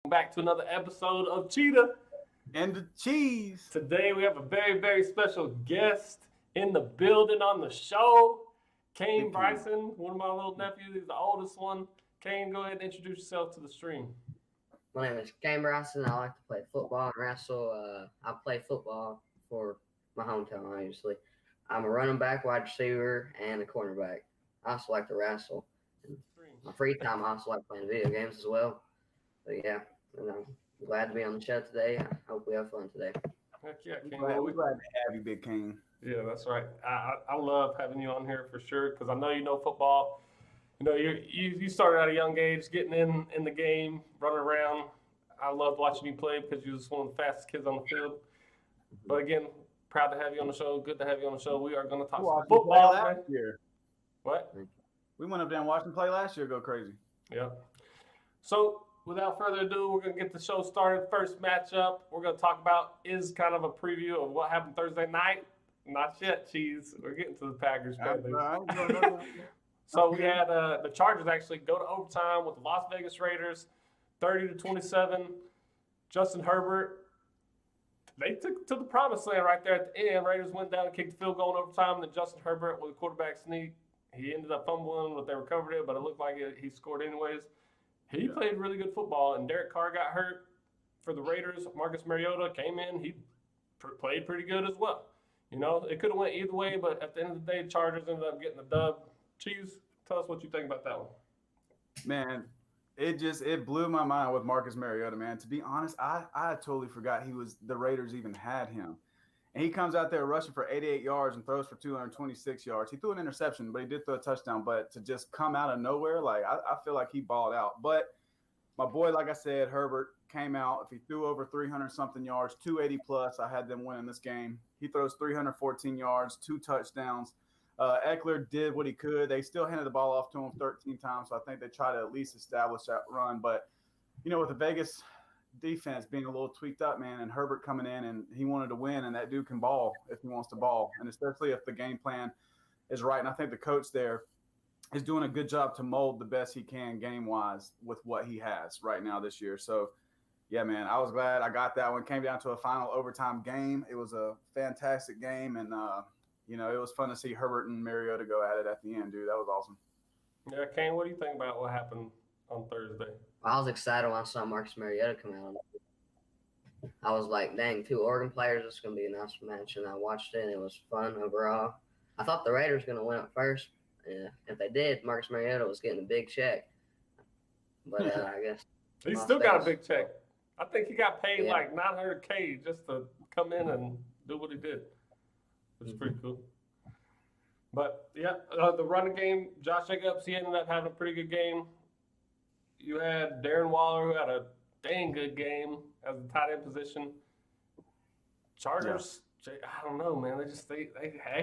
back to another episode of Cheetah and the cheese. Today we have a very, very special guest in the building on the show. Kane Bryson, one of my little nephews. He's the oldest one. Kane, go ahead and introduce yourself to the stream. My name is Kane Bryson. I like to play football and wrestle. I play football for my hometown, obviously. I'm a running back, wide receiver, and a cornerback. I also like to wrestle. In my free time, I also like playing video games as well. But yeah, I'm glad to be on the show today. I hope we have fun today. Heck yeah, Kane. We're glad to have you, Big King. Yeah, that's right. I love having you on here for sure because I know you know football. You know, you started at a young age, getting in the game, running around. I loved watching you play because you was one of the fastest kids on the field. But again, proud to have you on the show. Good to have you on the show. We are going to talk some football last year. What? We went up there and watched him play last year. Go crazy. Yeah. So without further ado, we're going to get the show started. First matchup we're going to talk about is kind of a preview of what happened Thursday night. Not yet, Cheese. We're getting to the Packers. So we had the Chargers actually go to overtime with the Las Vegas Raiders, 30-27. Justin Herbert, they took to the promised land right there at the end. Raiders went down and kicked the field goal in overtime. Then Justin Herbert with a quarterback sneak. He ended up fumbling, but they recovered it, but it looked like he scored anyways. He played really good football, and Derek Carr got hurt for the Raiders. Marcus Mariota came in. He played pretty good as well. You know, it could have went either way, but at the end of the day, Chargers ended up getting the dub. Cheese, tell us what you think about that one. Man, it blew my mind with Marcus Mariota, man. To be honest, I totally forgot the Raiders even had him. And he comes out there rushing for 88 yards and throws for 226 yards. He threw an interception, but he did throw a touchdown. But to just come out of nowhere, like I feel like he balled out. But my boy, like I said, Herbert came out. If he threw over 300-something yards, 280 plus, I had them winning this game. He throws 314 yards, 2 touchdowns. Eckler did what he could. They still handed the ball off to him 13 times, so I think they try to at least establish that run. But, you know, with the Vegas defense being a little tweaked up, man, and Herbert coming in and he wanted to win, and that dude can ball if he wants to ball, and especially if the game plan is right. And I think the coach there is doing a good job to mold the best he can game-wise with what he has right now this year. So, yeah, man, I was glad I got that one. Came down to a final overtime game. It was a fantastic game, and you know, it was fun to see Herbert and Mariota go at it at the end, dude. That was awesome. Yeah, Kane, what do you think about what happened on Thursday? I was excited when I saw Marcus Mariota come out. I was like, dang, 2 Oregon players. It's going to be a nice match. And I watched it, and it was fun overall. I thought the Raiders were going to win it first. Yeah, if they did, Marcus Mariota was getting a big check. But I guess he still got a big check. I think he got paid like $900K just to come in and do what he did. Which is pretty cool. But, yeah, the running game, Josh Jacobs, he ended up having a pretty good game. You had Darren Waller, who had a dang good game as a tight end position. Chargers, I don't know, man. They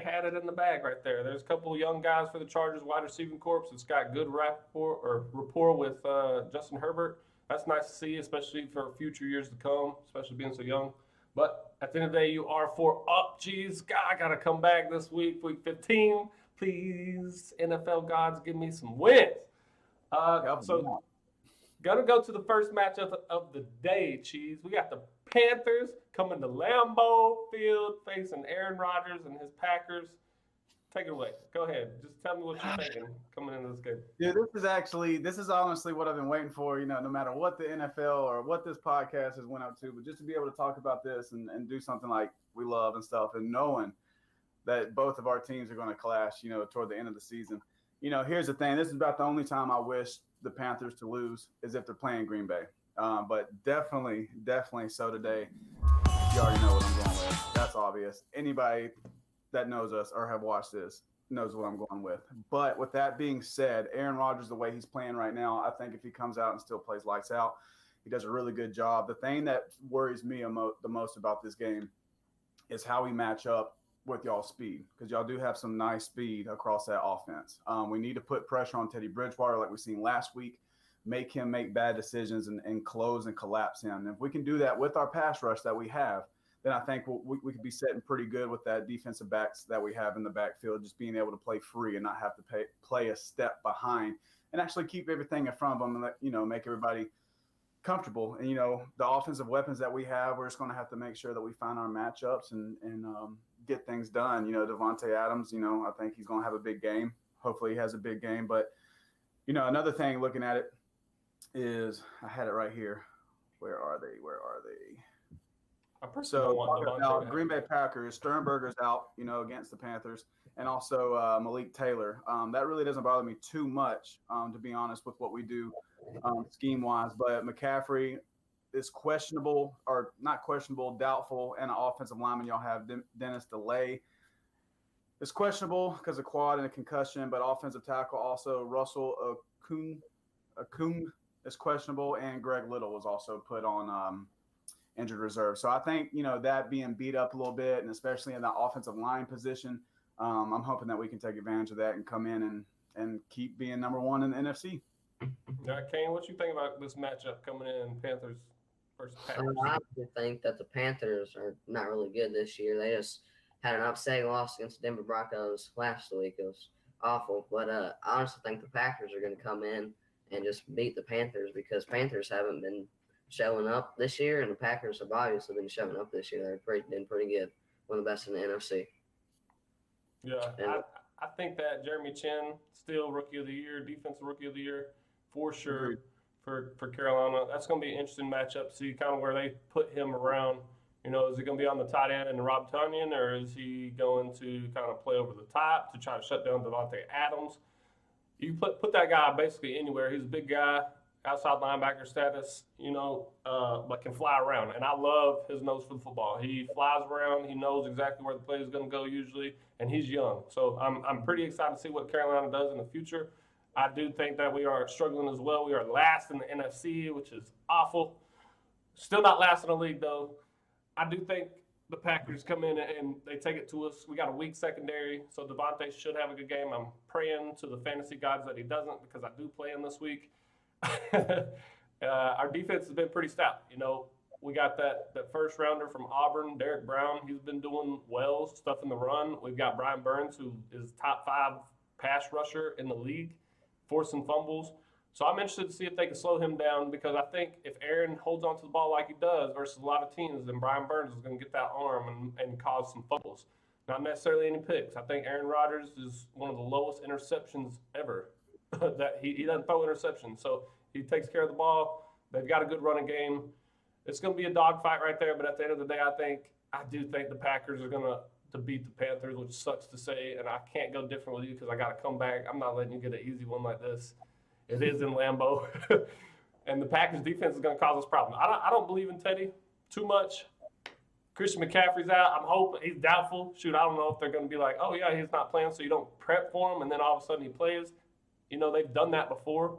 had it in the bag right there. There's a couple of young guys for the Chargers wide receiving corps that's got good rapport with Justin Herbert. That's nice to see, especially for future years to come, especially being so young. But at the end of the day, you are 4 up. Geez, I got to come back this week 15. Please, NFL gods, give me some wins. So, going to go to the first matchup of the day, Cheese. We got the Panthers coming to Lambeau Field facing Aaron Rodgers and his Packers. Take it away. Go ahead. Just tell me what you're thinking coming into this game. Yeah, this is honestly what I've been waiting for, you know, no matter what the NFL or what this podcast has went up to, but just to be able to talk about this and do something like we love and stuff, and knowing that both of our teams are going to clash, you know, toward the end of the season. You know, here's the thing. This is about the only time I wish the Panthers to lose is if they're playing Green Bay. But definitely so today. You already know what I'm going with. That's obvious. Anybody that knows us or have watched this knows what I'm going with. But with that being said, Aaron Rodgers, the way he's playing right now, I think if he comes out and still plays lights out, he does a really good job. The thing that worries me the most about this game is how we match up with y'all's speed, because y'all do have some nice speed across that offense. We need to put pressure on Teddy Bridgewater like we seen last week, make him make bad decisions and close and collapse him. And if we can do that with our pass rush that we have, then I think we could be sitting pretty good with that defensive backs that we have in the backfield, just being able to play free and not have to play a step behind and actually keep everything in front of them and make everybody comfortable. And, the offensive weapons that we have, we're just going to have to make sure that we find our matchups and get things done. Devontae Adams, I think he's going to have a big game. Hopefully he has a big game. But, another thing looking at it is I had it right here. Where are they? Green Bay Packers, Sternberger's out, against the Panthers, and also Malik Taylor. That really doesn't bother me too much, to be honest, with what we do scheme-wise. But McCaffrey is questionable, or not questionable, doubtful, and an offensive lineman y'all have, Dennis DeLay. It's questionable because of quad and a concussion, but offensive tackle also Russell Okung is questionable, and Greg Little was also put on injured reserve. So I think, that being beat up a little bit, and especially in that offensive line position, I'm hoping that we can take advantage of that and come in and keep being number one in the NFC. Yeah, Kane, what you think about this matchup coming in, Panthers versus Packers? I think that the Panthers are not really good this year. They just had an upsetting loss against the Denver Broncos last week. It was awful. But I honestly think the Packers are going to come in and just beat the Panthers, because Panthers haven't been showing up this year, and the Packers have obviously been showing up this year. They've been pretty good, one of the best in the NFC. Yeah, I think that Jeremy Chin, still Rookie of the Year, Defensive Rookie of the Year, for sure, for Carolina. That's going to be an interesting matchup, see kind of where they put him around. Is he going to be on the tight end and Rob Tunyon, or is he going to kind of play over the top to try to shut down Devontae Adams? You put that guy basically anywhere. He's a big guy, outside linebacker status, but can fly around. And I love his nose for the football. He flies around. He knows exactly where the play is going to go usually, and he's young. So I'm pretty excited to see what Carolina does in the future. I do think that we are struggling as well. We are last in the NFC, which is awful. Still not last in the league, though. I do think the Packers come in and they take it to us. We got a weak secondary, so Devontae should have a good game. I'm praying to the fantasy gods that he doesn't, because I do play him this week. Our defense has been pretty stout. We got that first rounder from Auburn, Derek Brown. He's been doing well, stuff in the run. We've got Brian Burns, who is top 5 pass rusher in the league, forcing fumbles. So I'm interested to see if they can slow him down, because I think if Aaron holds on to the ball like he does versus a lot of teams, then Brian Burns is going to get that arm and cause some fumbles. Not necessarily any picks. I think Aaron Rodgers is one of the lowest interceptions ever. That he doesn't throw interceptions, so he takes care of the ball. They've got a good running game. It's going to be a dogfight right there, but at the end of the day, I do think the Packers are going to beat the Panthers, which sucks to say, and I can't go different with you because I got to come back. I'm not letting you get an easy one like this. It is in Lambeau, and the Packers defense is going to cause us problems. I don't believe in Teddy too much. Christian McCaffrey's out. I'm hoping he's doubtful. Shoot, I don't know if they're going to be like, oh yeah, he's not playing, so you don't prep for him, and then all of a sudden he plays. They've done that before,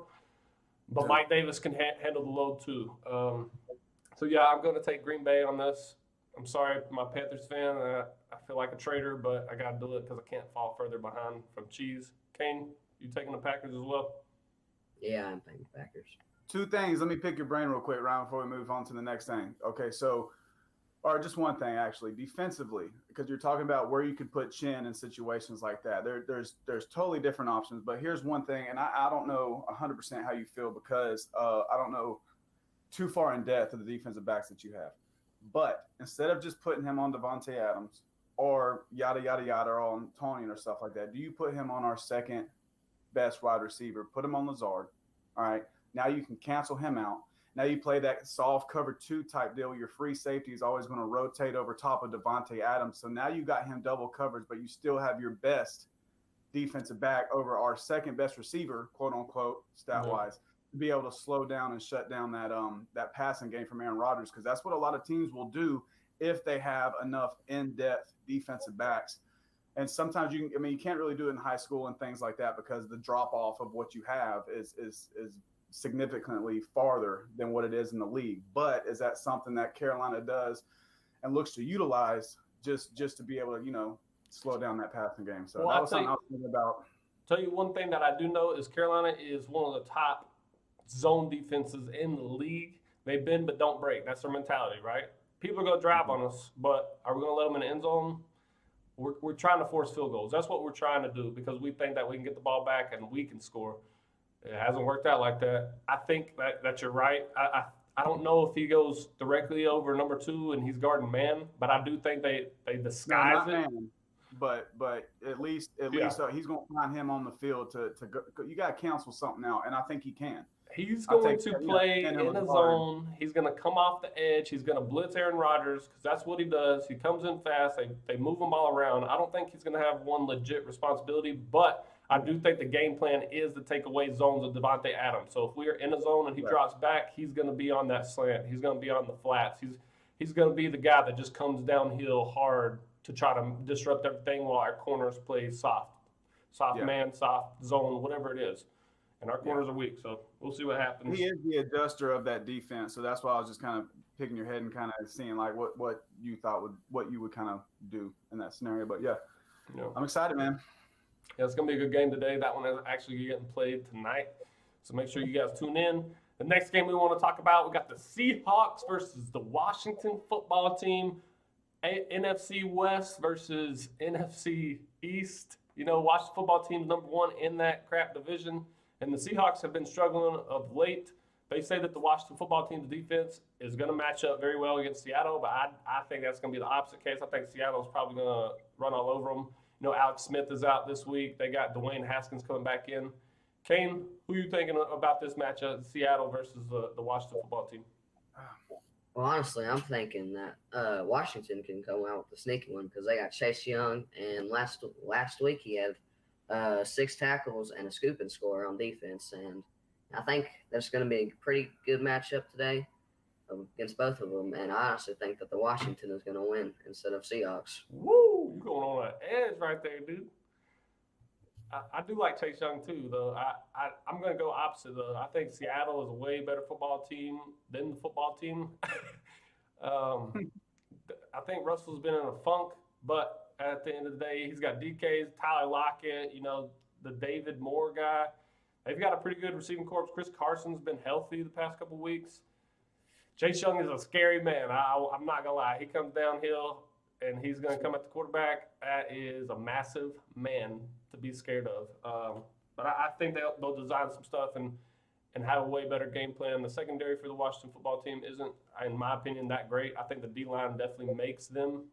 but yeah. Mike Davis can handle the load too. So yeah, I'm going to take Green Bay on this. I'm sorry, I'm a Panthers fan. I feel like a traitor, but I got to do it because I can't fall further behind from Cheese. Kane, you taking the Packers as well? Yeah, I'm taking the Packers. 2 things. Let me pick your brain real quick, Ryan, before we move on to the next thing. Okay, or just one thing, actually, defensively, because you're talking about where you could put Chin in situations like that. There's totally different options, but here's one thing, and I don't know 100% how you feel, because I don't know too far in depth of the defensive backs that you have. But instead of just putting him on Devontae Adams or yada, yada, yada, or on Tonyan or stuff like that, do you put him on our second best wide receiver, put him on Lazard? All right, now you can cancel him out. Now you play that soft cover 2 type deal. Your free safety is always going to rotate over top of Devontae Adams. So now you got him double coverage, but you still have your best defensive back over our second best receiver, quote unquote, stat wise, to be able to slow down and shut down that passing game from Aaron Rodgers, because that's what a lot of teams will do if they have enough in-depth defensive backs. And sometimes you can't really do it in high school and things like that, because the drop off of what you have is significantly farther than what it is in the league. But is that something that Carolina does and looks to utilize just to be able to, slow down that passing game? So that was something I was thinking about. Tell you one thing that I do know is Carolina is one of the top zone defenses in the league. They bend but don't break. That's their mentality, right? People are going to drive on us, but are we going to let them in the end zone? We're trying to force field goals. That's what we're trying to do, because we think that we can get the ball back and we can score. It hasn't worked out like that. I think that you're right. I don't know if he goes directly over number 2 and he's guarding man, but I do think they No, disguise not it. man. But at least Yeah. he's going to find him on the field to go. You got to cancel something out, and I think he can. He's I'll going take to that, play you know, in a hard. zone. He's going to come off the edge. He's going to blitz Aaron Rodgers because that's what he does. He comes in fast. They move him all around. I don't think he's going to have one legit responsibility, but I do think the game plan is to take away zones of Devontae Adams. So if we are in a zone and he Right. drops back, he's going to be on that slant. He's going to be on the flats. He's going to be the guy that just comes downhill hard to try to disrupt everything while our corners play soft Yeah. man, soft zone, whatever it is. And our corners are weak, so we'll see what happens. He is the adjuster of that defense, so that's why I was just kind of picking your head and kind of seeing like what you thought what you would kind of do in that scenario. But yeah, I'm excited, man. Yeah, it's gonna be a good game today. That one is actually getting played tonight, so make sure you guys tune in. The next game we want to talk about, we got the Seahawks versus the Washington football team. NFC West versus NFC East. You know, Washington football team's number 1 in that crap division. And the Seahawks have been struggling of late. They say that the Washington football team's defense is going to match up very well against Seattle, but I think that's going to be the opposite case. I think Seattle's probably going to run all over them. You know, Alex Smith is out this week. They got Dwayne Haskins coming back in. Kane, who are you thinking about this matchup, Seattle versus the Washington football team? Well, honestly, I'm thinking that Washington can come out with the sneaky one because they got Chase Young, and last week he had 6 tackles and a scoop and score on defense, and I think that's going to be a pretty good matchup today against both of them. And I honestly think that the Washington is going to win instead of Seahawks. Woo! You're going on an edge right there, dude. I do like Chase Young too, though. I'm going to go opposite, though. I think Seattle is a way better football team than the football team. I think Russell's been in a funk, but at the end of the day, he's got DKs, Tyler Lockett, you know, the David Moore guy. They've got a pretty good receiving corps. Chris Carson's been healthy the past couple weeks. Chase Young is a scary man. I'm not going to lie. He comes downhill, and he's going to come at the quarterback. That is a massive man to be scared of. But I think they'll design some stuff and have a way better game plan. The secondary for the Washington football team isn't, in my opinion, that great. I think the D-line definitely makes them.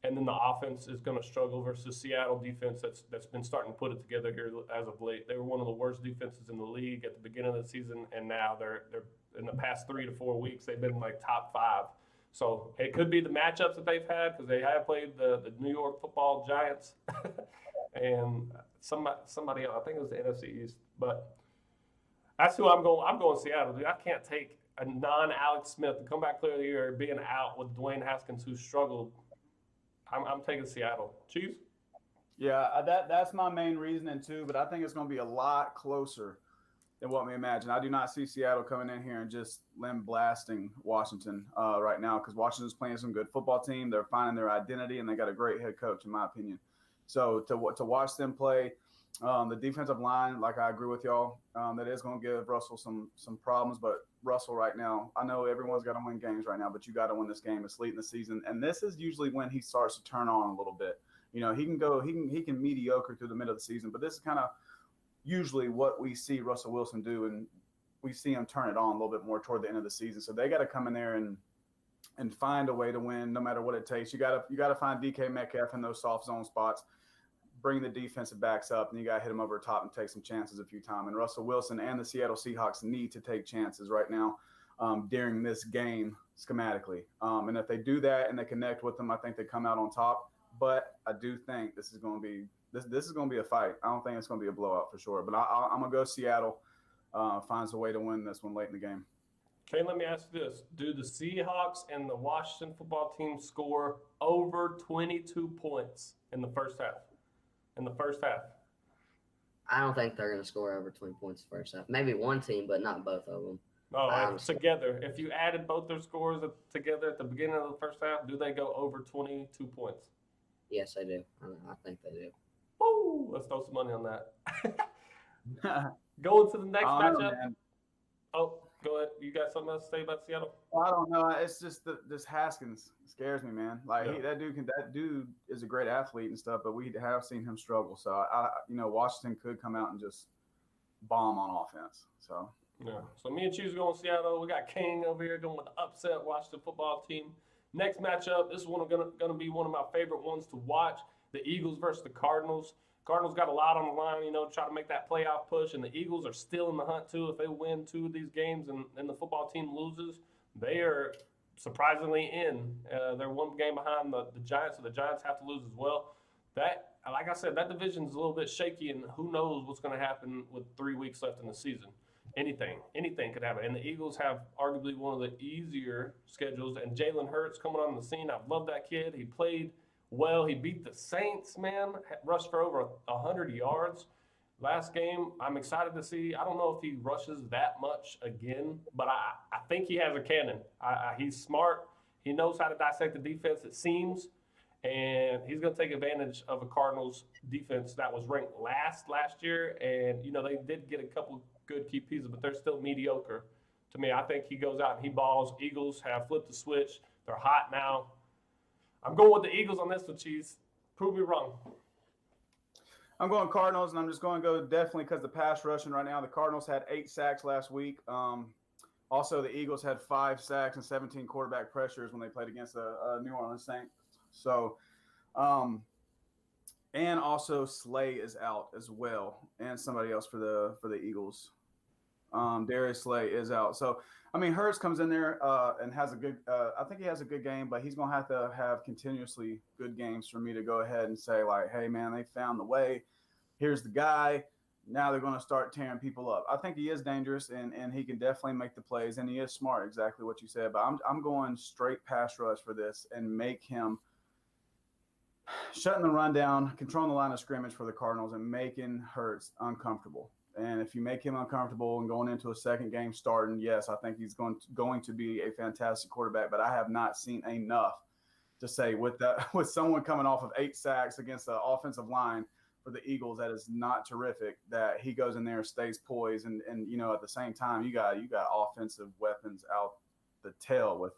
And then the offense is going to struggle versus Seattle defense that's been starting to put it together here as of late. They were one of the worst defenses in the league at the beginning of the season, and now they're in the past 3 to 4 weeks, they've been like top 5. So it could be the matchups that they've had because they have played the New York Football Giants and somebody else. I think it was the NFC East, but that's who I'm going. I'm going Seattle, dude. I can't take a non-Alex Smith, the comeback player of the year, being out with Dwayne Haskins, who struggled. I'm taking Seattle. Chiefs? Yeah, that's my main reasoning too, but I think it's going to be a lot closer than what we imagine. I do not see Seattle coming in here and just limb blasting Washington right now because Washington's playing some good football team. They're finding their identity, and they got a great head coach, in my opinion. So to watch them play, the defensive line, like I agree with y'all, that is going to give Russell some problems. But Russell right now, I know everyone's got to win games right now, but you got to win this game. It's late in the season, and this is usually when he starts to turn on a little bit. You know, he can mediocre through the middle of the season, but this is kind of usually what we see Russell Wilson do, and we see him turn it on a little bit more toward the end of the season. So they got to come in there and find a way to win, no matter what it takes. You got to find DK Metcalf in those soft zone spots, bring the defensive backs up, and you got to hit them over the top and take some chances a few times. And Russell Wilson and the Seattle Seahawks need to take chances right now during this game schematically. And if they do that and they connect with them, I think they come out on top. But I do think this is going to be this is going to be a fight. I don't think it's going to be a blowout for sure. But I'm going to go Seattle finds a way to win this one late in the game. Okay, let me ask you this. Do the Seahawks and the Washington football team score over 22 points in the first half? I don't think they're going to score over 20 points the first half. Maybe one team, but not both of them. Oh, together. If you added both their scores together at the beginning of the first half, do they go over 22 points? Yes, I do. I think they do. Woo! Let's throw some money on that. Going to the next matchup. Oh, go ahead. You got something else to say about Seattle? Well, I don't know. It's just this Haskins scares me, man. Like that dude is a great athlete and stuff, but we have seen him struggle. So Washington could come out and just bomb on offense. So Yeah. So me and Cheese going to Seattle. We got King over here going with the upset Washington football team. Next matchup, this is gonna be one of my favorite ones to watch. The Eagles versus the Cardinals. Cardinals got a lot on the line, try to make that playoff push, and the Eagles are still in the hunt too. If they win 2 of these games and the football team loses, they are surprisingly in. They're 1 game behind the Giants, so the Giants have to lose as well. That, like I said, that division is a little bit shaky, and who knows what's going to happen with 3 weeks left in the season. Anything could happen. And the Eagles have arguably one of the easier schedules. And Jalen Hurts coming on the scene. I've loved that kid. He played well. He beat the Saints, man. Rushed for over 100 yards last game. I'm excited to see. I don't know if he rushes that much again, but I think he has a cannon. He's smart. He knows how to dissect the defense, it seems. And he's going to take advantage of a Cardinals defense that was ranked last year. And, they did get a couple good key pieces, but they're still mediocre to me. I think he goes out and he balls. Eagles have flipped the switch. They're hot now. I'm going with the Eagles on this one, Cheese. Prove me wrong. I'm going Cardinals, and I'm just going to go definitely because the pass rushing right now. The Cardinals had 8 sacks last week. Also, the Eagles had 5 sacks and 17 quarterback pressures when they played against the New Orleans Saints. So, and also Slay is out as well, and somebody else for the Eagles. Darius Slay is out. So, Hurts comes in there and has a good. I think he has a good game, but he's gonna have to have continuously good games for me to go ahead and say like, hey man, they found the way. Here's the guy. Now they're gonna start tearing people up. I think he is dangerous and he can definitely make the plays, and he is smart. Exactly what you said. But I'm going straight pass rush for this and make him shutting the run down, controlling the line of scrimmage for the Cardinals, and making Hurts uncomfortable. And if you make him uncomfortable and going into a second game starting, yes, I think he's going to be a fantastic quarterback. But I have not seen enough to say with someone coming off of 8 sacks against the offensive line for the Eagles that is not terrific, that he goes in there and stays poised. And at the same time, you got offensive weapons out the tail with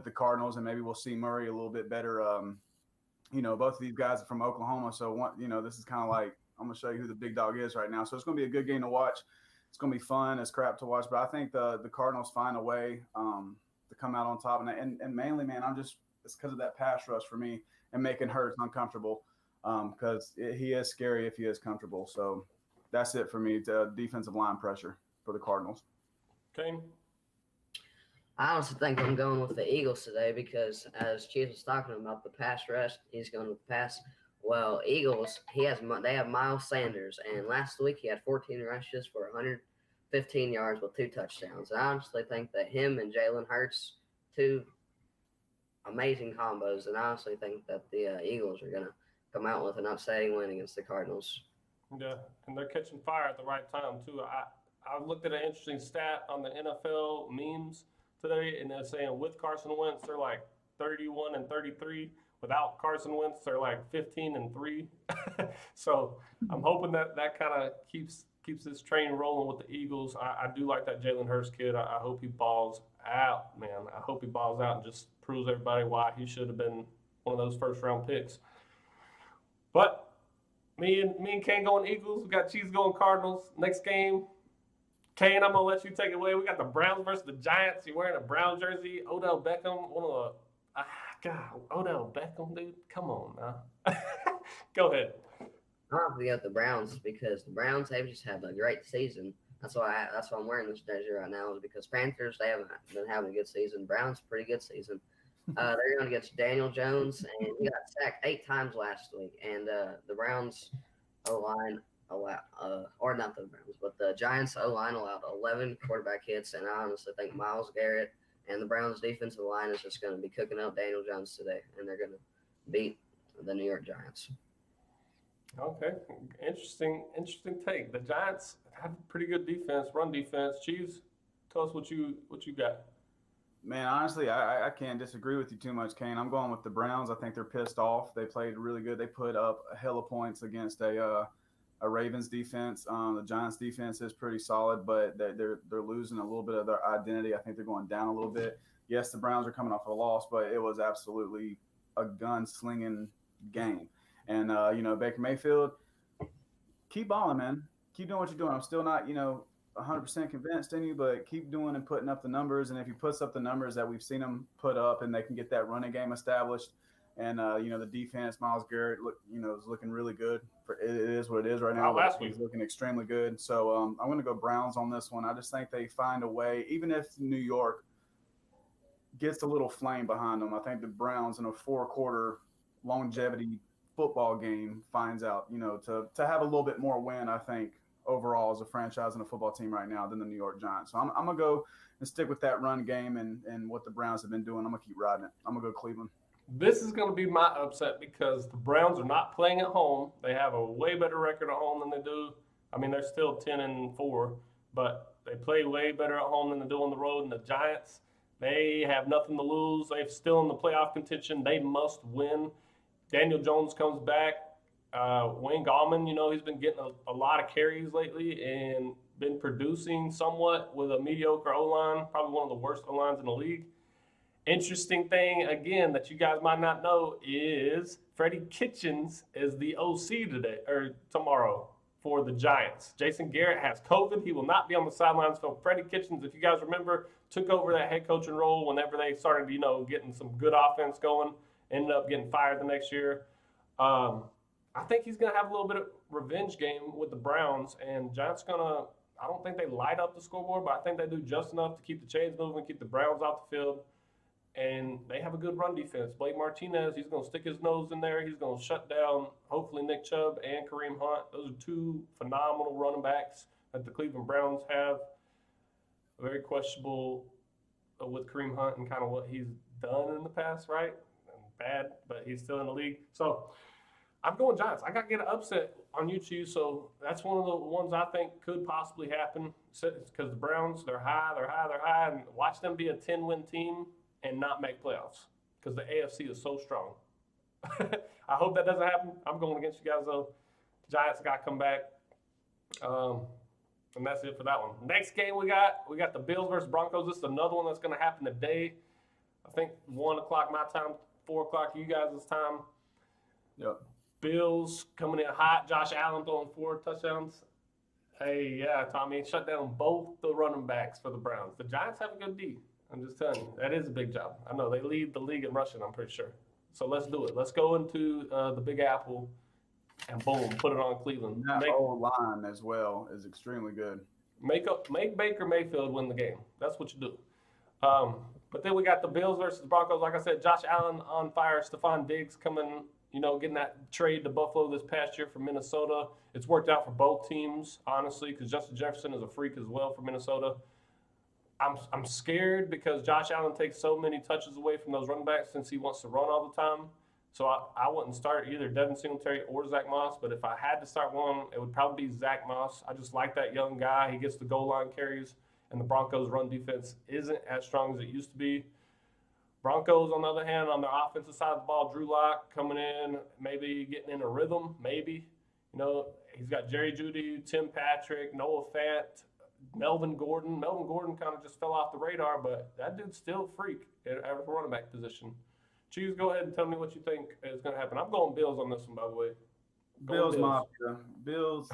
the Cardinals, and maybe we'll see Murray a little bit better. Both of these guys are from Oklahoma, so this is kind of like, I'm going to show you who the big dog is right now. So it's going to be a good game to watch. It's going to be fun as crap to watch, but I think the Cardinals find a way to come out on top. And mainly, man, it's because of that pass rush for me and making Hurts uncomfortable because he is scary if he is comfortable. So that's it for me. Defensive line pressure for the Cardinals. Okay. I honestly think I'm going with the Eagles today because, as Chief was talking about the pass rush, he's going with the pass. Well, Eagles, they have Miles Sanders, and last week he had 14 rushes for 115 yards with 2 touchdowns. And I honestly think that him and Jalen Hurts, 2 amazing combos, and I honestly think that the Eagles are going to come out with an upsetting win against the Cardinals. Yeah, and they're catching fire at the right time, too. I looked at an interesting stat on the NFL memes today, and they're saying with Carson Wentz, they're like 31-33. Without Carson Wentz, they're like 15-3. So I'm hoping that kind of keeps this train rolling with the Eagles. I do like that Jalen Hurts kid. I hope he balls out, man. I hope he balls out and just proves everybody why he should have been one of those first-round picks. But me and Kane going Eagles. We got Cheese going Cardinals. Next game, Kane, I'm going to let you take it away. We got the Browns versus the Giants. You're wearing a Brown jersey. Odell Beckham, one of the God, Odell Beckham, dude. Come on now. Go ahead. I have to go with the Browns because the Browns, they've just had a great season. That's why I'm wearing this jersey right now, is because Panthers, they haven't been having a good season. Browns, pretty good season. They're going against Daniel Jones, and he got sacked 8 times last week. And the Browns O-line or not the Browns, but the Giants O-line allowed 11 quarterback hits, and I honestly think Myles Garrett and the Browns defensive line is just going to be cooking up Daniel Jones today, and they're going to beat the New York Giants. Okay, interesting take. The Giants have pretty good defense, run defense. Cheese, tell us what you got. Man, honestly, I can't disagree with you too much, Kane. I'm going with the Browns. I think they're pissed off. They played really good. They put up a hell of points against a Ravens defense. The Giants defense is pretty solid, but they're losing a little bit of their identity. I think they're going down a little bit. Yes, the Browns are coming off a loss, but it was absolutely a gun-slinging game. And, Baker Mayfield, keep balling, man. Keep doing what you're doing. I'm still not, 100% convinced in you, but keep doing and putting up the numbers. And if he puts up the numbers that we've seen him put up, and they can get that running game established, and the defense, Myles Garrett, is looking really good. It is what it is right now. Last week he's looking extremely good. So I'm going to go Browns on this one. I just think they find a way, even if New York gets a little flame behind them. I think the Browns in a 4-quarter longevity football game finds out, to have a little bit more win, I think, overall as a franchise and a football team right now than the New York Giants. So I'm going to go and stick with that run game and what the Browns have been doing. I'm going to keep riding it. I'm going to go Cleveland. This is going to be my upset because the Browns are not playing at home. They have a way better record at home than they do. I mean, they're still 10-4, but they play way better at home than they do on the road. And the Giants, they have nothing to lose. They're still in the playoff contention. They must win. Daniel Jones comes back. Wayne Gallman, he's been getting a lot of carries lately and been producing somewhat with a mediocre O-line, probably one of the worst O-lines in the league. Interesting thing, again, that you guys might not know is Freddie Kitchens is the OC tomorrow for the Giants. Jason Garrett has COVID. He will not be on the sidelines. So Freddie Kitchens, if you guys remember, took over that head coaching role whenever they started, getting some good offense going. Ended up getting fired the next year. I think he's going to have a little bit of revenge game with the Browns, and Giants I don't think they light up the scoreboard, but I think they do just enough to keep the chains moving, keep the Browns off the field. And they have a good run defense. Blake Martinez, he's going to stick his nose in there. He's going to shut down, hopefully, Nick Chubb and Kareem Hunt. Those are two phenomenal running backs that the Cleveland Browns have. Very questionable with Kareem Hunt and kind of what he's done in the past, right? Bad, but he's still in the league. So I'm going Giants. I got to get an upset on you two. So that's one of the ones I think could possibly happen because the Browns, they're high. And watch them be a 10-win team and not make playoffs because the AFC is so strong. I hope that doesn't happen. I'm going against you guys, though. Giants got to come back. And that's it for that one. Next game we got the Bills versus Broncos. This is another one that's going to happen today. I think 1 o'clock my time, 4 o'clock you guys' time. Yep. Bills coming in hot. Josh Allen throwing 4 touchdowns. Hey, yeah, Tommy, shut down both the running backs for the Browns. The Giants have a good D. I'm just telling you, that is a big job. I know they lead the league in rushing, I'm pretty sure. So let's do it. Let's go into the Big Apple and boom, put it on Cleveland. That whole line as well is extremely good. Make Baker Mayfield win the game. That's what you do. But then we got the Bills versus Broncos. Like I said, Josh Allen on fire. Stephon Diggs coming, getting that trade to Buffalo this past year from Minnesota. It's worked out for both teams, honestly, because Justin Jefferson is a freak as well for Minnesota. I'm scared because Josh Allen takes so many touches away from those running backs since he wants to run all the time. So I wouldn't start either Devin Singletary or Zach Moss, but if I had to start one, it would probably be Zach Moss. I just like that young guy. He gets the goal line carries, and the Broncos' run defense isn't as strong as it used to be. Broncos, on the other hand, on the offensive side of the ball, Drew Lock coming in, maybe getting in a rhythm, maybe. He's got Jerry Jeudy, Tim Patrick, Noah Fant, Melvin Gordon. Melvin Gordon kind of just fell off the radar, but that dude's still a freak at the running back position. Choose, go ahead and tell me what you think is going to happen. I'm going Bills on this one, by the way. Bills Mafia. Bills,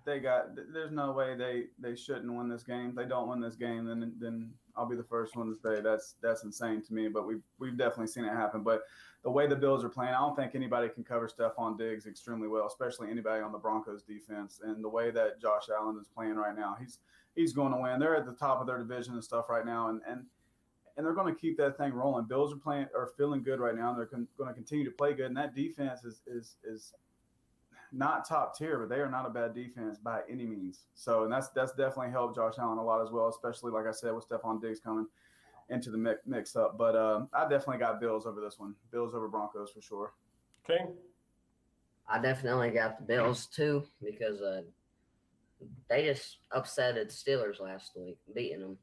there's no way they shouldn't win this game. If they don't win this game, then I'll be the first one to say that's insane to me. But we've definitely seen it happen. But the way the Bills are playing, I don't think anybody can cover Stephon Diggs extremely well, especially anybody on the Broncos defense. And the way that Josh Allen is playing right now, he's going to win. They're at the top of their division and stuff right now, and they're going to keep that thing rolling. Bills are feeling good right now. And they're going to continue to play good, and that defense is not top tier, but they are not a bad defense by any means. So, and that's definitely helped Josh Allen a lot as well, especially like I said with Stephon Diggs coming into the mix up. But I definitely got Bills over this one. Bills over Broncos for sure. Okay. I definitely got the Bills too because they just upsetted Steelers last week, beating them,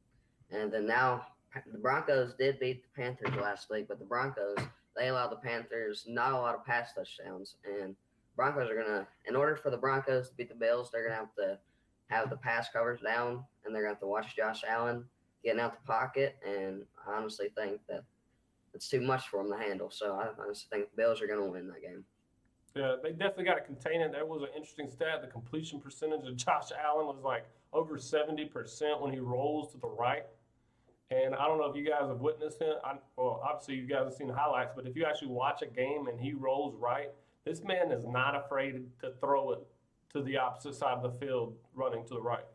and then now the Broncos did beat the Panthers last week, but the Broncos, they allowed the Panthers not a lot of pass touchdowns, and Broncos are going to, in order for the Broncos to beat the Bills, they're going to have the pass covers down, and they're going to have to watch Josh Allen getting out the pocket, and I honestly think that it's too much for them to handle. So I honestly think the Bills are going to win that game. Yeah, they definitely got to contain it. There was an interesting stat. The completion percentage of Josh Allen was like over 70% when he rolls to the right. And I don't know if you guys have witnessed him. Well, obviously you guys have seen the highlights, but if you actually watch a game and he rolls right, this man is not afraid to throw it to the opposite side of the field, running to the right.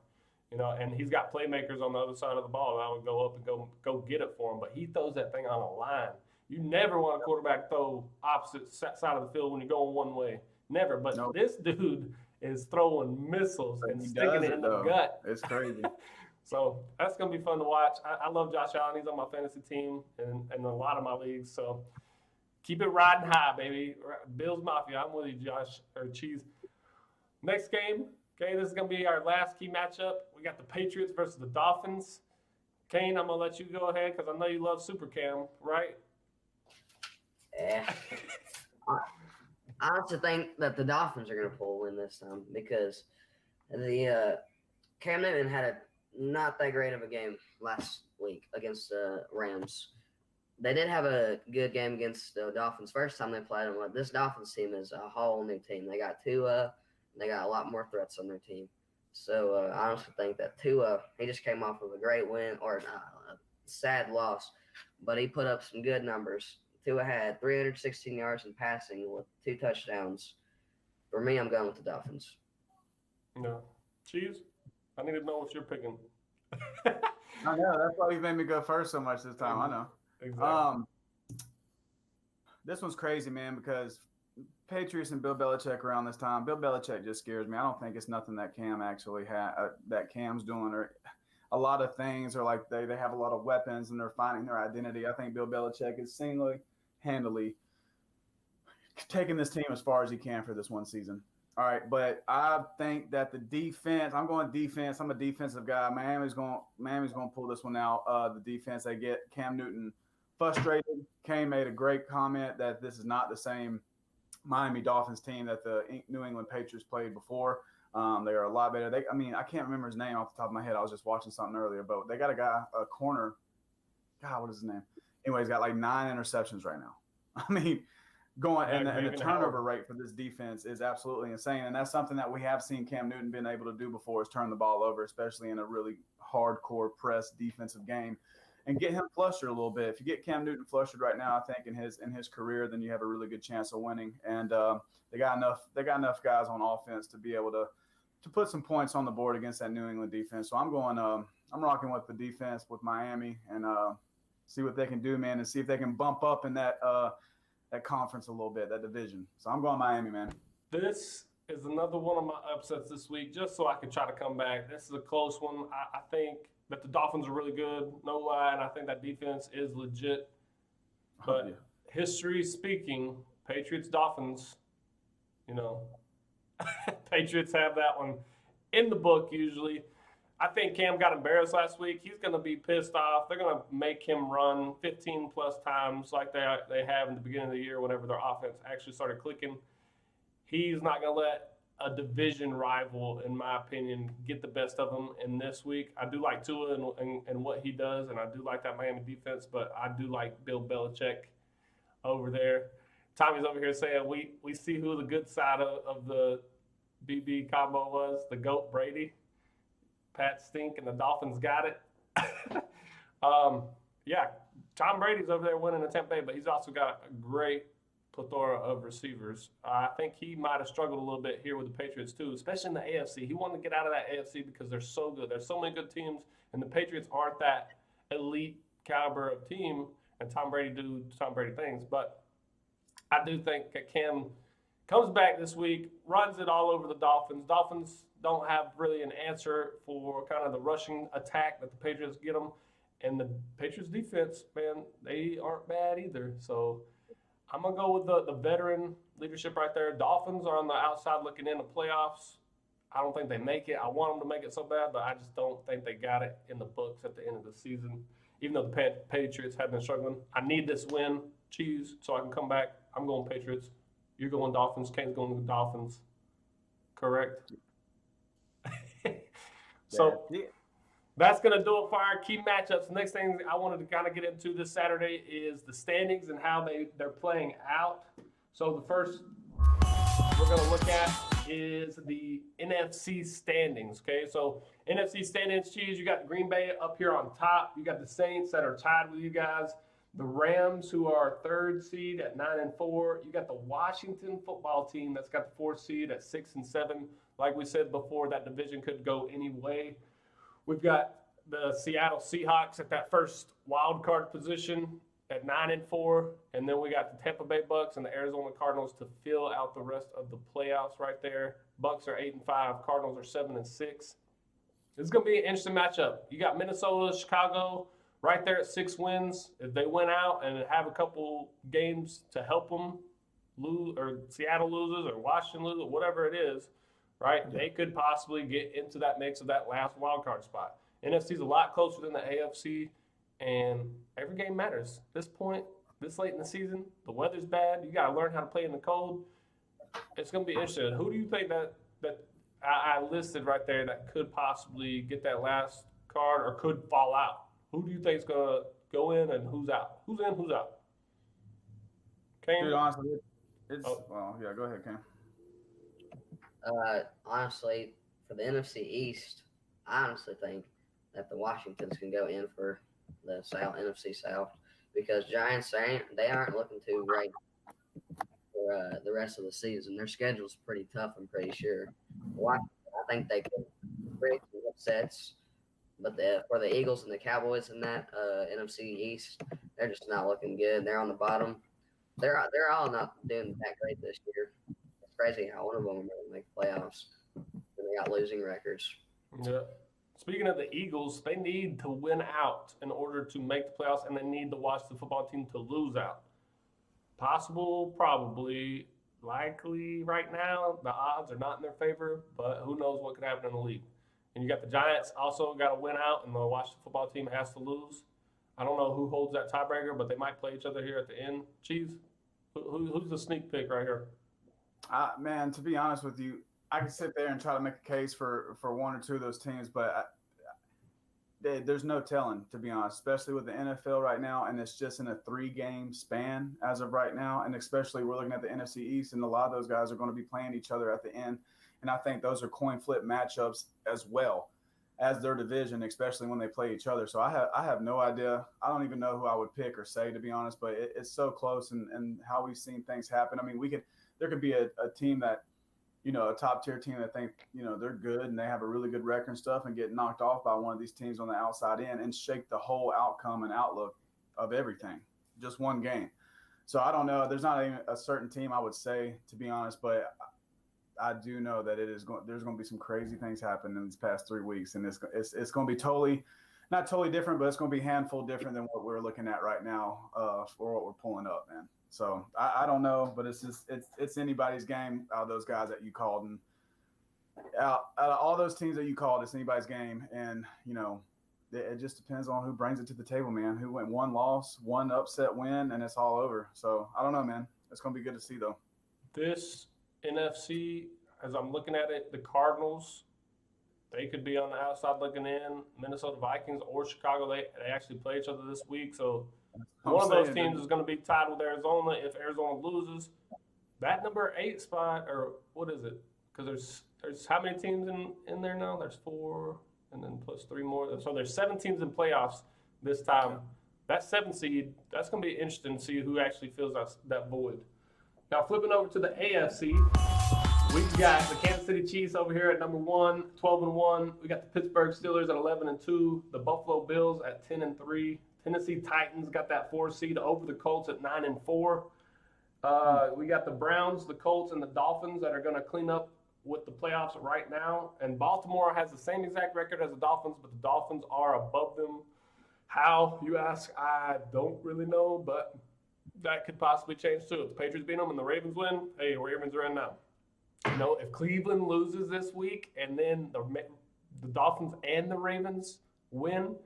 And he's got playmakers on the other side of the ball that would go up and go get it for him. But he throws that thing on a line. You never want a quarterback throw opposite side of the field when you're going one way. Never. But This dude is throwing missiles and sticking it in the gut. It's crazy. So that's going to be fun to watch. I love Josh Allen. He's on my fantasy team and a lot of my leagues. So keep it riding high, baby. Bills Mafia. I'm with you, Josh, or Cheese. Next game. Okay, this is going to be our last key matchup. We got the Patriots versus the Dolphins. Kane, I'm going to let you go ahead because I know you love Super Cam, right? Yeah. I honestly think that the Dolphins are going to pull a win this time because the Cam Newton had a not that great of a game last week against the Rams. They did have a good game against the Dolphins first time they played them. This Dolphins team is a whole new team. They got Tua. They got a lot more threats on their team. So I honestly think that Tua, he just came off of a great win or a sad loss, but he put up some good numbers. Tua had 316 yards in passing with 2 touchdowns. For me, I'm going with the Dolphins. No. Cheese? I need to know what you're picking. I know. That's why you made me go first so much this time. I know. Exactly. This one's crazy, man, because Patriots and Bill Belichick around this time. Bill Belichick just scares me. I don't think it's nothing that Cam actually that Cam's doing, or a lot of things, or like they have a lot of weapons and they're finding their identity. I think Bill Belichick is single-handedly taking this team as far as he can for this one season. All right, but I think that the defense. I'm going defense. I'm a defensive guy. Miami's going to pull this one out. The defense, they get Cam Newton frustrated. Kane made a great comment that this is not the same Miami Dolphins team that the New England Patriots played before. They are a lot better. I can't remember his name off the top of my head. I was just watching something earlier, but they got a corner. God, what is his name? Anyway, he's got like 9 interceptions right now. The turnover rate for this defense is absolutely insane, and that's something that we have seen Cam Newton been able to do before, is turn the ball over, especially in a really hardcore press defensive game, and get him flustered a little bit. If you get Cam Newton flustered right now, I think in his career, then you have a really good chance of winning. And they got enough guys on offense to be able to put some points on the board against that New England defense. So I'm rocking with the defense with Miami and see what they can do, man, and see if they can bump up in that conference a little bit, that division. So I'm going Miami, man. This is another one of my upsets this week, just so I can try to come back. This is a close one. I think that the Dolphins are really good, no lie, and I think that defense is legit. But history speaking, Patriots, Dolphins, Patriots have that one in the book usually. I think Cam got embarrassed last week. He's going to be pissed off. They're going to make him run 15-plus times like they have in the beginning of the year whenever their offense actually started clicking. He's not going to let a division rival, in my opinion, get the best of him in this week. I do like Tua and what he does, and I do like that Miami defense, but I do like Bill Belichick over there. Tommy's over here saying we see who the good side of the BB combo was, the GOAT Brady. Pat Stink and the Dolphins got it. Tom Brady's over there winning in Tampa Bay, but he's also got a great plethora of receivers. I think he might have struggled a little bit here with the Patriots too, especially in the AFC. He wanted to get out of that AFC because they're so good. There's so many good teams, and the Patriots aren't that elite caliber of team, and Tom Brady do Tom Brady things. But I do think that Cam comes back this week, runs it all over the Dolphins. Dolphins don't have really an answer for kind of the rushing attack that the Patriots get them. And the Patriots defense, man, they aren't bad either. So I'm going to go with the veteran leadership right there. Dolphins are on the outside looking in the playoffs. I don't think they make it. I want them to make it so bad, but I just don't think they got it in the books at the end of the season. Even though the Patriots have been struggling, I need this win, Cheese, so I can come back. I'm going Patriots. You're going Dolphins. Kane's going with the Dolphins. Correct? So that's going to do it for our key matchups. The next thing I wanted to kind of get into this Saturday is the standings and how they're playing out. So the first we're going to look at is the NFC standings. Okay, so NFC standings, Cheese, you got Green Bay up here on top. You got the Saints that are tied with you guys. The Rams, who are third seed at 9-4. You got the Washington football team that's got the fourth seed at 6-7. Like we said before, that division could go any way. We've got the Seattle Seahawks at that first wild card position at 9-4, and then we got the Tampa Bay Bucks and the Arizona Cardinals to fill out the rest of the playoffs right there. Bucks are 8-5, Cardinals are 7-6. This is going to be an interesting matchup. You got Minnesota, Chicago right there at 6 wins. If they win out and have a couple games to help them lose, or Seattle loses, or Washington loses, or whatever it is, right? They could possibly get into that mix of that last wild card spot. NFC is a lot closer than the AFC, and every game matters. At this point, this late in the season, the weather's bad. You got to learn how to play in the cold. It's going to be interesting. Who do you think that I listed right there that could possibly get that last card or could fall out? Who do you think is going to go in and who's out? Who's in, who's out? Kane? Dude, honestly, well, yeah, go ahead, Kane. Honestly, for the NFC East, I honestly think that the Washingtons can go in for the NFC South, because Giants they aren't looking too great for the rest of the season. Their schedule's pretty tough, I'm pretty sure. Washington, I think they could break some upsets, but for the Eagles and the Cowboys in that NFC East, they're just not looking good. They're on the bottom. They're all not doing that great this year. It's crazy how one of them will make playoffs and they got losing records. Yeah. Speaking of the Eagles, they need to win out in order to make the playoffs, and they need the Washington football team to lose out. Possible, probably, likely right now. The odds are not in their favor, but who knows what could happen in the league. And you got the Giants also got to win out, and the Washington football team has to lose. I don't know who holds that tiebreaker, but they might play each other here at the end. Chiefs, who's the sneak pick right here? Man, to be honest with you, I can sit there and try to make a case for one or two of those teams, but there's no telling, to be honest, especially with the NFL right now, and it's just in a 3-game span as of right now, and especially we're looking at the NFC East, and a lot of those guys are going to be playing each other at the end, and I think those are coin flip matchups as well as their division, especially when they play each other. So I have no idea. I don't even know who I would pick or say, to be honest, but it's so close, and how we've seen things happen. I mean, there could be a team that, a top tier team that think, they're good and they have a really good record and stuff, and get knocked off by one of these teams on the outside in and shake the whole outcome and outlook of everything, just one game. So I don't know. There's not even a certain team I would say, to be honest, but I do know that there's going to be some crazy things happen in these past 3 weeks, and it's going to be not totally different, but it's going to be a handful different than what we're looking at right now for what we're pulling up, man. So I don't know, but it's anybody's game out of those guys that you called, and out of all those teams that you called, it's anybody's game, and it just depends on who brings it to the table, man. Who went one loss, one upset win, and it's all over. So I don't know, man. It's going to be good to see, though. This NFC, as I'm looking at it, the Cardinals, they could be on the outside looking in. Minnesota Vikings or Chicago, they actually play each other this week, so one of those teams is going to be tied with Arizona. If Arizona loses, that number 8 spot, or what is it? Because there's how many teams in there now? There's 4, and then plus 3 more. So there's 7 teams in playoffs this time. That 7 seed, that's going to be interesting to see who actually fills that void. Now flipping over to the AFC, we've got the Kansas City Chiefs over here at number 1, 12-1. We got the Pittsburgh Steelers at 11-2. The Buffalo Bills at 10-3. Tennessee Titans got that 4 seed over the Colts at 9-4. We got the Browns, the Colts, and the Dolphins that are going to clean up with the playoffs right now. And Baltimore has the same exact record as the Dolphins, but the Dolphins are above them. How, you ask? I don't really know, but that could possibly change too. If the Patriots beat them and the Ravens win, hey, Ravens are in now. If Cleveland loses this week and then the Dolphins and the Ravens win,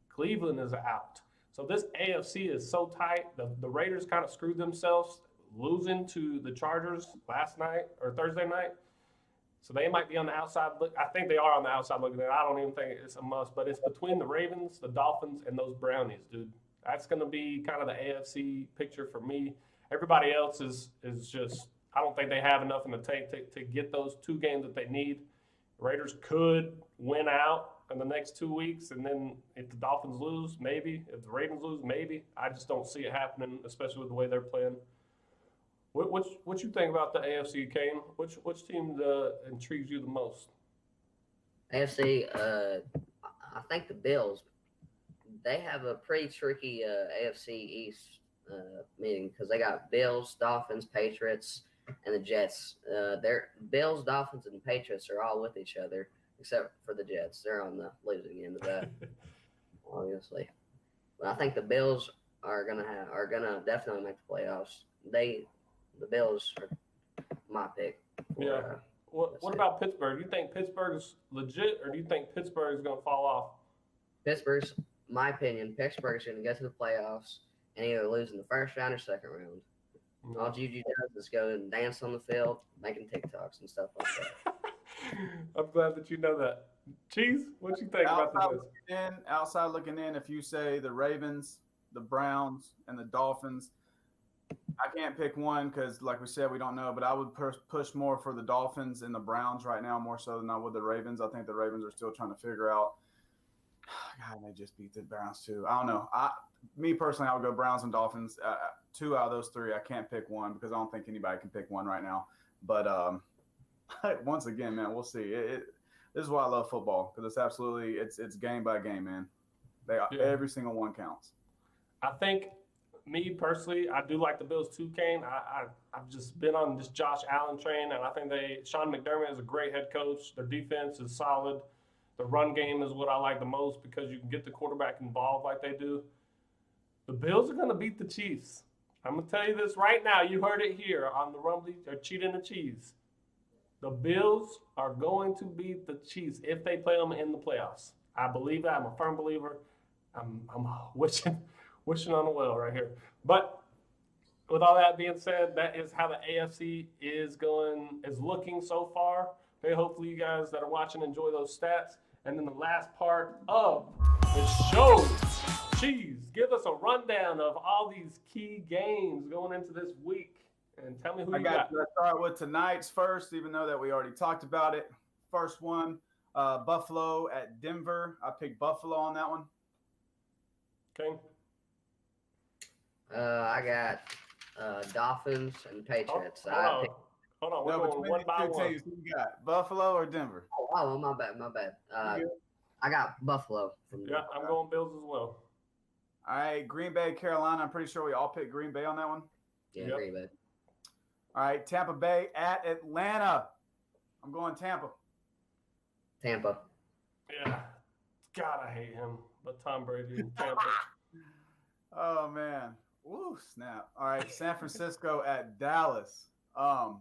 Cleveland is out. So this AFC is so tight. The Raiders kind of screwed themselves losing to the Chargers last night or Thursday night. So they might be on the outside look. I think they are on the outside looking at. I don't even think it's a must, but it's between the Ravens, the Dolphins, and those Brownies, dude. That's going to be kind of the AFC picture for me. Everybody else is just I don't think they have enough in the tank to get those 2 games that they need. Raiders could win out in the next 2 weeks, and then if the Dolphins lose, maybe. If the Ravens lose, maybe. I just don't see it happening, especially with the way they're playing. What you think about the AFC, Kane? Which team intrigues you the most? AFC, I think the Bills. They have a pretty tricky AFC East meeting because they got Bills, Dolphins, Patriots, and the Jets. Their Bills, Dolphins, and Patriots are all with each other, except for the Jets. They're on the losing end of that, obviously. But I think the Bills are gonna definitely make the playoffs. The Bills are my pick. Yeah. What about Pittsburgh? Do you think Pittsburgh is legit, or do you think Pittsburgh is going to fall off? Pittsburgh's, my opinion, Pittsburgh's going to go to the playoffs and either lose in the first round or second round. No. All Juju does is go and dance on the field, making TikToks and stuff like that. I'm glad that you know that. Cheese, what you think about this? Outside looking in, if you say the Ravens, the Browns, and the Dolphins, I can't pick one because, like we said, we don't know. But I would push more for the Dolphins and the Browns right now, more so than I would the Ravens. I think the Ravens are still trying to figure out. God, they just beat the Browns too. I don't know. Me personally, I would go Browns and Dolphins. 2 out of those 3, I can't pick one because I don't think anybody can pick one right now. But once again, man, we'll see. This is why I love football because it's game by game, man. Every single one counts. I think, me personally, I do like the Bills too, Kane. I've just been on this Josh Allen train, and I think Sean McDermott is a great head coach. Their defense is solid. The run game is what I like the most because you can get the quarterback involved like they do. The Bills are going to beat the Chiefs. I'm going to tell you this right now. You heard it here on the Rumble or Cheating the Cheese. The Bills are going to beat the Chiefs if they play them in the playoffs. I believe that. I'm a firm believer. I'm wishing on the well right here. But with all that being said, that is how the AFC is looking so far. Okay, hopefully you guys that are watching enjoy those stats. And then the last part of the show, Cheese, give us a rundown of all these key games going into this week. And tell me who you got. Let's start with tonight's first, even though that we already talked about it. First one, Buffalo at Denver. I picked Buffalo on that one. Okay. I got Dolphins and Patriots. Hold on. We're going one by one. Teams, who you got, Buffalo or Denver? Oh, my bad. I got Buffalo. I'm going Bills as well. All right, Green Bay, Carolina. I'm pretty sure we all picked Green Bay on that one. Yeah, yep. Green Bay. All right, Tampa Bay at Atlanta. I'm going Tampa. Tampa. Yeah. God, I hate him. But Tom Brady in Tampa. Oh, man. Woo, snap. All right, San Francisco at Dallas. I'm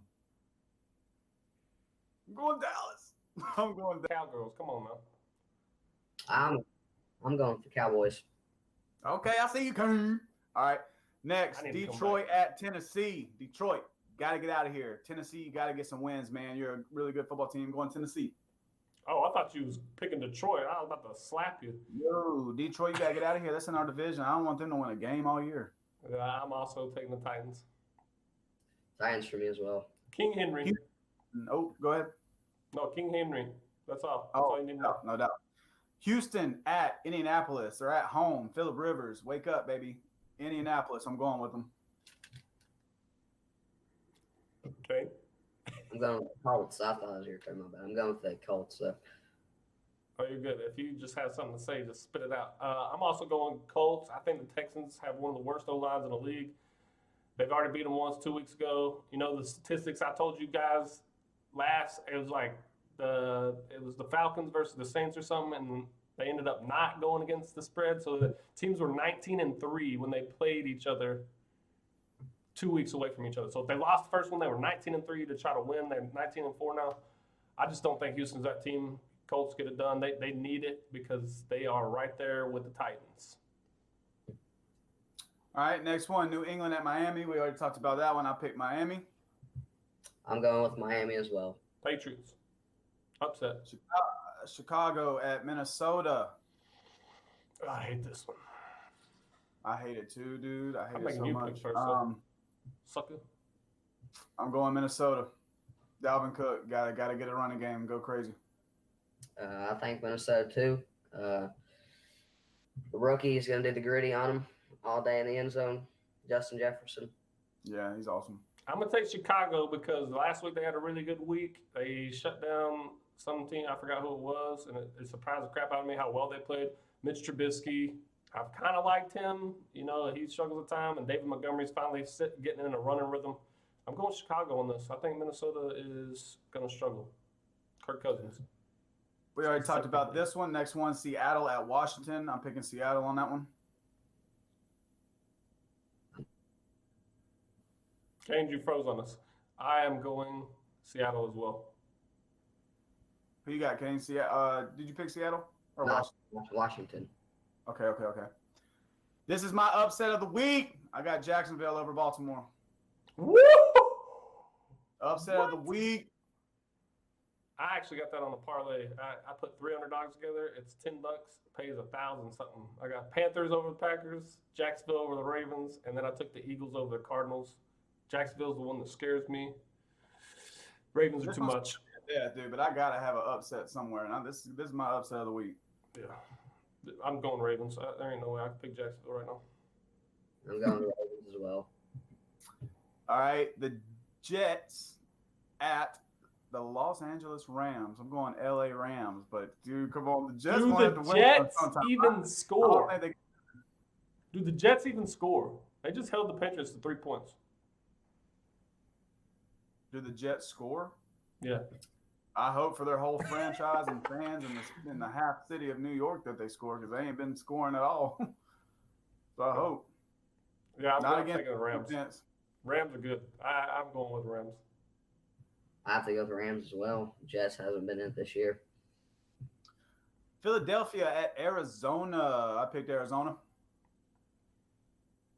going Dallas. I'm going Cowgirls. Come on now. I'm going for Cowboys. Okay, I see you, Kane. All right, next, Detroit at Tennessee. Detroit, got to get out of here. Tennessee, you got to get some wins, man. You're a really good football team. Going Tennessee. Oh, I thought you was picking Detroit. I was about to slap you. Yo, Detroit, you got to get out of here. That's in our division. I don't want them to win a game all year. I'm also taking the Titans. Titans for me as well. King Henry. Oh, go ahead. No, King Henry. That's all. That's all you need to know. No doubt. Houston at Indianapolis. They're at home. Phillip Rivers, wake up, baby. Indianapolis, I'm going with them. Okay. I'm going with the Colts. I thought I was your turn, my bad. I'm going with the Colts. So. Oh, you're good. If you just have something to say, just spit it out. I'm also going Colts. I think the Texans have one of the worst O-lines in the league. They've already beat them once 2 weeks ago. You know, the statistics I told you guys it was like the Falcons versus the Saints or something, and they ended up not going against the spread. So the teams were 19-3 when they played each other 2 weeks away from each other. So if they lost the first one, they were 19-3 to try to win. They're 19-4 now. I just don't think Houston's that team. Colts get it done. They need it because they are right there with the Titans. All right, next one, New England at Miami. We already talked about that one. I picked Miami. I'm going with Miami as well. Patriots. Upset. Chicago at Minnesota. I hate this one. I hate it too, dude. I hate it so you much. pick first, sucker. I'm going Minnesota. Dalvin Cook, gotta get a running game and go crazy. I think Minnesota too. The rookie is going to do the gritty on him all day in the end zone. Justin Jefferson. Yeah, he's awesome. I'm gonna take Chicago because last week they had a really good week. They shut down some team, I forgot who it was, and it surprised the crap out of me how well they played. Mitch Trubisky, I've kind of liked him. You know, he struggles at time, and David Montgomery's finally getting in a running rhythm. I'm going Chicago on this. I think Minnesota is gonna struggle. Kirk Cousins. We already talked about this one. Next one, Seattle at Washington. I'm picking Seattle on that one. Kane, you froze on us. I am going Seattle as well. Who you got, Kane? Did you pick Seattle or No, Washington? Washington. Okay. This is my upset of the week. I got Jacksonville over Baltimore. Woo! Upset of the week. I actually got that on a parlay. I put $300 together. It's $10. Pays 1,000 something. I got Panthers over the Packers, Jacksonville over the Ravens, and then I took the Eagles over the Cardinals. Jacksonville's the one that scares me. Ravens are too much. Yeah, dude, but I gotta have an upset somewhere. And this is my upset of the week. Yeah, I'm going Ravens. There ain't no way I can pick Jacksonville right now. I'm going Ravens as well. All right, the Jets at the Los Angeles Rams. I'm going LA Rams, but dude, come on, the Jets wanted to win. Do the Jets even score? Do the Jets even score? They just held the Patriots to 3 points. Do the Jets score? Yeah. I hope for their whole franchise and fans in the half city of New York that they score because they ain't been scoring at all. So I hope. Yeah, I'm taking the Rams. Defense. Rams are good. I'm going with the Rams. I have to go with the Rams as well. Jets hasn't been in it this year. Philadelphia at Arizona. I picked Arizona.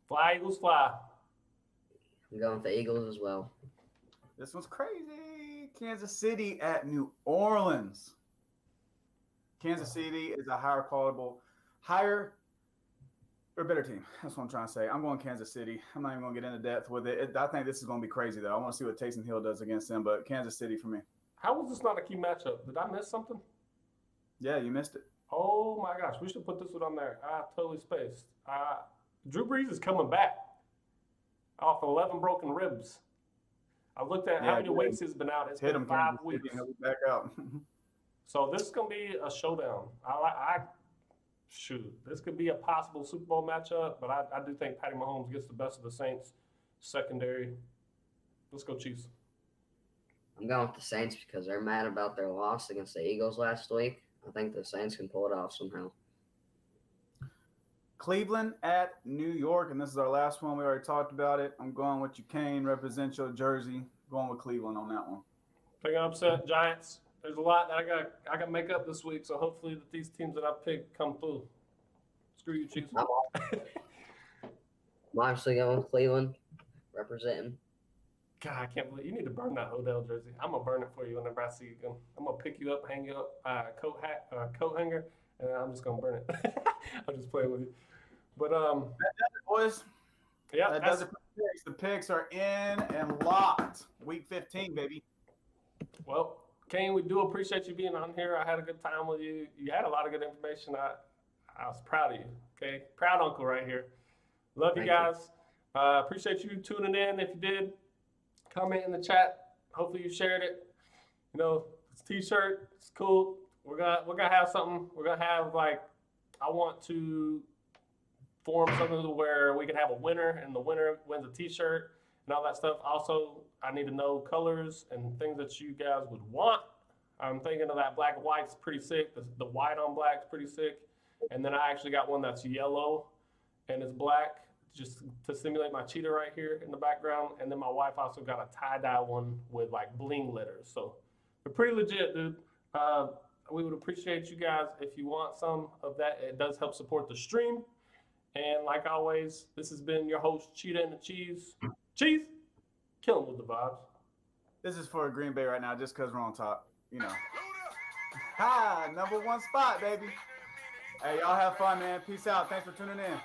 Fly, Eagles, fly. I'm going with the Eagles as well. This one's crazy. Kansas City at New Orleans. Kansas City is a higher or better team. That's what I'm trying to say. I'm going Kansas City. I'm not even going to get into depth with it. I think this is going to be crazy, though. I want to see what Taysom Hill does against them, but Kansas City for me. How was this not a key matchup? Did I miss something? Yeah, you missed it. Oh, my gosh. We should put this one on there. I totally spaced. Drew Brees is coming back off 11 broken ribs. I looked at how many weeks he's been out. It's been 5 weeks. He'll be back out. So this is going to be a showdown. This could be a possible Super Bowl matchup, but I do think Patty Mahomes gets the best of the Saints secondary. Let's go Chiefs. I'm going with the Saints because they're mad about their loss against the Eagles last week. I think the Saints can pull it off somehow. Cleveland at New York, and this is our last one. We already talked about it. I'm going with you, Kane. Represent your jersey. Going with Cleveland on that one. Picking upset Giants. There's a lot that I got to make up this week, so hopefully that these teams that I've picked come through. Screw you, Chiefs. I'm obviously going with Cleveland, representing. God, I can't believe you need to burn that Odell jersey. I'm gonna burn it for you whenever I see you again. I'm gonna pick you up, hang you up, coat hanger, and I'm just gonna burn it. I'm just playing with you. But that does it, boys. Yeah, that does it for the picks. The picks are in and locked. Week 15, baby. Well, Kane, we do appreciate you being on here. I had a good time with you. You had a lot of good information. I was proud of you. Okay, proud uncle right here. Love you guys. Appreciate you tuning in. If you did, comment in the chat. Hopefully you shared it. You know, it's a t-shirt. It's cool. We're gonna have something. We're gonna have I want to form something where we can have a winner, and the winner wins a t-shirt and all that stuff. Also, I need to know colors and things that you guys would want. I'm thinking of that black and white's pretty sick. The white on black's pretty sick. And then I actually got one that's yellow and it's black, just to simulate my cheetah right here in the background. And then my wife also got a tie-dye one with bling letters. So they're pretty legit, dude. We would appreciate you guys if you want some of that. It does help support the stream. And like always, this has been your host, Cheetah and the Cheese. Cheese, kill 'em with the vibes. This is for Green Bay right now, just because we're on top. You know. Hi, #1 spot, baby. Hey, y'all have fun, man. Peace out. Thanks for tuning in.